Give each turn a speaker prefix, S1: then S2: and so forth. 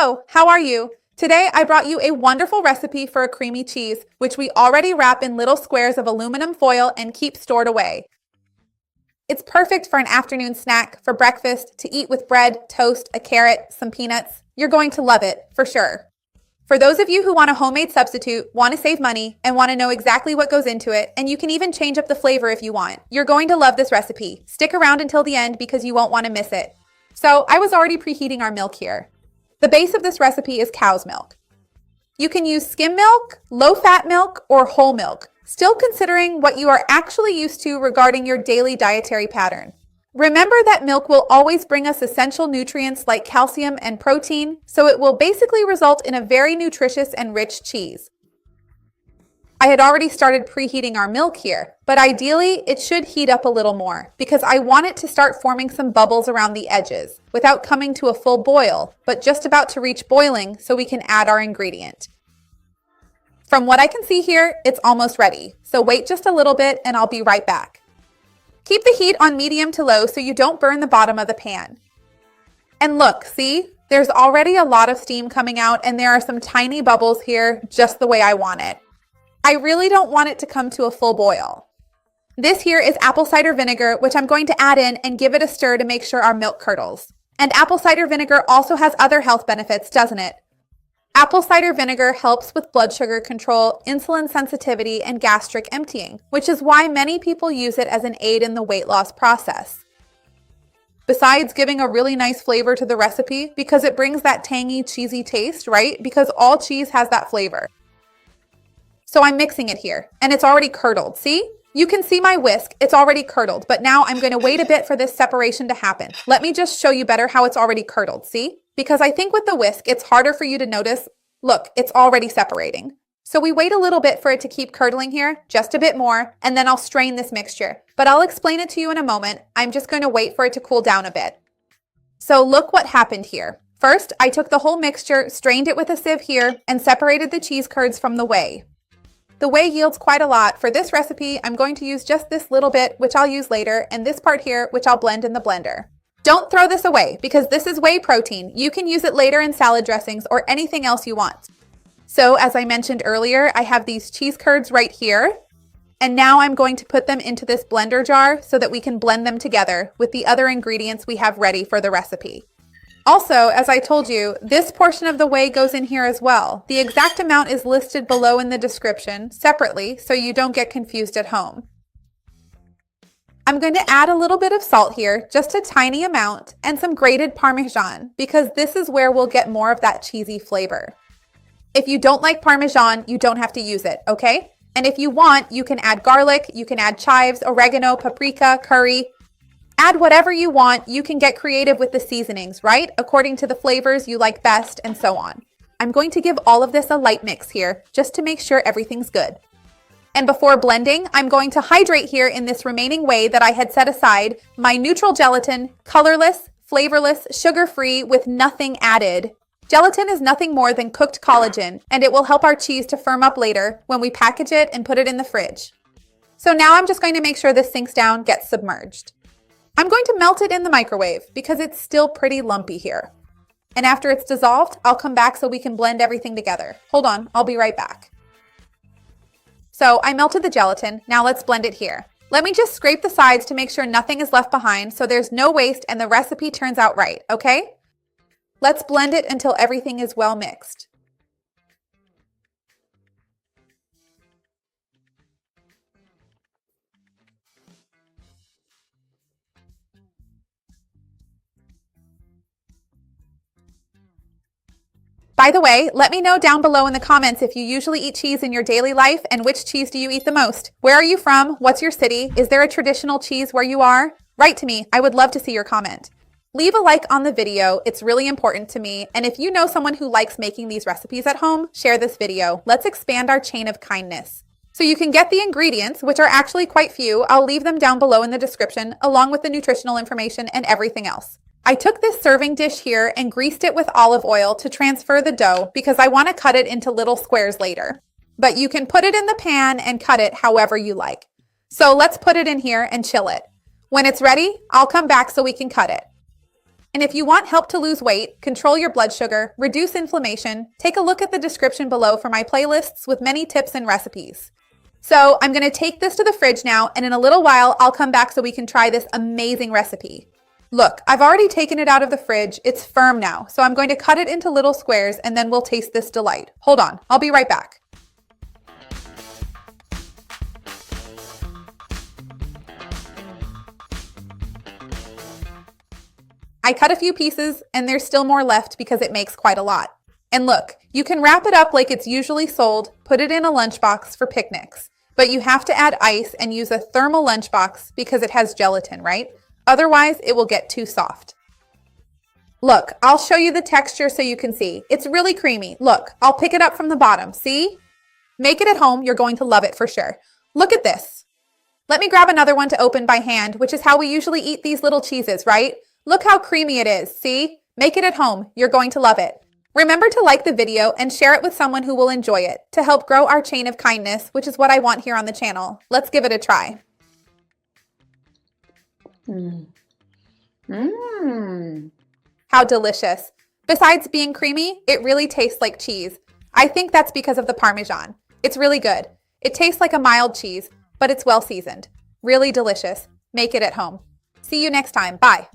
S1: Hello, how are you? Today I brought you a wonderful recipe for a creamy cheese, which we already wrap in little squares of aluminum foil and keep stored away. It's perfect for an afternoon snack, for breakfast, to eat with bread, toast, a carrot, some peanuts. You're going to love it, for sure. For those of you who want a homemade substitute, want to save money, and want to know exactly what goes into it, and you can even change up the flavor if you want, you're going to love this recipe. Stick around until the end because you won't want to miss it. So I was already preheating our milk here. The base of this recipe is cow's milk. You can use skim milk, low-fat milk, or whole milk, still considering what you are actually used to regarding your daily dietary pattern. Remember that milk will always bring us essential nutrients like calcium and protein, so it will basically result in a very nutritious and rich cheese. I had already started preheating our milk here, but ideally it should heat up a little more because I want it to start forming some bubbles around the edges without coming to a full boil, but just about to reach boiling so we can add our ingredient. From what I can see here, it's almost ready, so wait just a little bit and I'll be right back. Keep the heat on medium to low so you don't burn the bottom of the pan. And look, see? There's already a lot of steam coming out and there are some tiny bubbles here just the way I want it. I really don't want it to come to a full boil. This here is apple cider vinegar, which I'm going to add in and give it a stir to make sure our milk curdles. And apple cider vinegar also has other health benefits, doesn't it? Apple cider vinegar helps with blood sugar control, insulin sensitivity, and gastric emptying, which is why many people use it as an aid in the weight loss process. Besides giving a really nice flavor to the recipe, because it brings that tangy, cheesy taste, right? Because all cheese has that flavor. So I'm mixing it here, and it's already curdled, see? You can see my whisk, it's already curdled, but now I'm going to wait a bit for this separation to happen. Let me just show you better how it's already curdled, see? Because I think with the whisk, it's harder for you to notice. Look, it's already separating. So we wait a little bit for it to keep curdling here, just a bit more, and then I'll strain this mixture. But I'll explain it to you in a moment. I'm just going to wait for it to cool down a bit. So look what happened here. First, I took the whole mixture, strained it with a sieve here, and separated the cheese curds from the whey. The whey yields quite a lot. For this recipe, I'm going to use just this little bit, which I'll use later, and this part here, which I'll blend in the blender. Don't throw this away because this is whey protein. You can use it later in salad dressings or anything else you want. So as I mentioned earlier, I have these cheese curds right here. And now I'm going to put them into this blender jar so that we can blend them together with the other ingredients we have ready for the recipe. Also, as I told you, this portion of the whey goes in here as well. The exact amount is listed below in the description separately so you don't get confused at home. I'm going to add a little bit of salt here, just a tiny amount, and some grated Parmesan because this is where we'll get more of that cheesy flavor. If you don't like Parmesan, you don't have to use it, okay? And if you want, you can add garlic, you can add chives, oregano, paprika, curry. Add whatever you want. You can get creative with the seasonings, right? According to the flavors you like best and so on. I'm going to give all of this a light mix here just to make sure everything's good. And before blending, I'm going to hydrate here in this remaining whey that I had set aside my neutral gelatin, colorless, flavorless, sugar-free with nothing added. Gelatin is nothing more than cooked collagen, and it will help our cheese to firm up later when we package it and put it in the fridge. So now I'm just going to make sure this sinks down, gets submerged. I'm going to melt it in the microwave because it's still pretty lumpy here. And after it's dissolved, I'll come back so we can blend everything together. Hold on, I'll be right back. So I melted the gelatin, now let's blend it here. Let me just scrape the sides to make sure nothing is left behind so there's no waste and the recipe turns out right, okay? Let's blend it until everything is well mixed. By the way, let me know down below in the comments if you usually eat cheese in your daily life and which cheese do you eat the most? Where are you from? What's your city? Is there a traditional cheese where you are? Write to me. I would love to see your comment. Leave a like on the video. It's really important to me. And if you know someone who likes making these recipes at home, share this video. Let's expand our chain of kindness. So you can get the ingredients, which are actually quite few. I'll leave them down below in the description, along with the nutritional information and everything else. I took this serving dish here and greased it with olive oil to transfer the dough because I want to cut it into little squares later. But you can put it in the pan and cut it however you like. So let's put it in here and chill it. When it's ready, I'll come back so we can cut it. And if you want help to lose weight, control your blood sugar, reduce inflammation, take a look at the description below for my playlists with many tips and recipes. So I'm going to take this to the fridge now, and in a little while, I'll come back so we can try this amazing recipe. Look, I've already taken it out of the fridge. It's firm now, so I'm going to cut it into little squares and then we'll taste this delight. Hold on, I'll be right back. I cut a few pieces and there's still more left because it makes quite a lot. And look, you can wrap it up like it's usually sold, put it in a lunchbox for picnics. But you have to add ice and use a thermal lunchbox because it has gelatin, right? Otherwise, it will get too soft. Look, I'll show you the texture so you can see. It's really creamy. Look, I'll pick it up from the bottom. See? Make it at home. You're going to love it for sure. Look at this. Let me grab another one to open by hand, which is how we usually eat these little cheeses, right? Look how creamy it is. See? Make it at home. You're going to love it. Remember to like the video and share it with someone who will enjoy it to help grow our chain of kindness, which is what I want here on the channel. Let's give it a try. How delicious. Besides being creamy, it really tastes like cheese. I think that's because of the Parmesan. It's really good. It tastes like a mild cheese, but it's well seasoned. Really delicious. Make it at home. See you next time. Bye.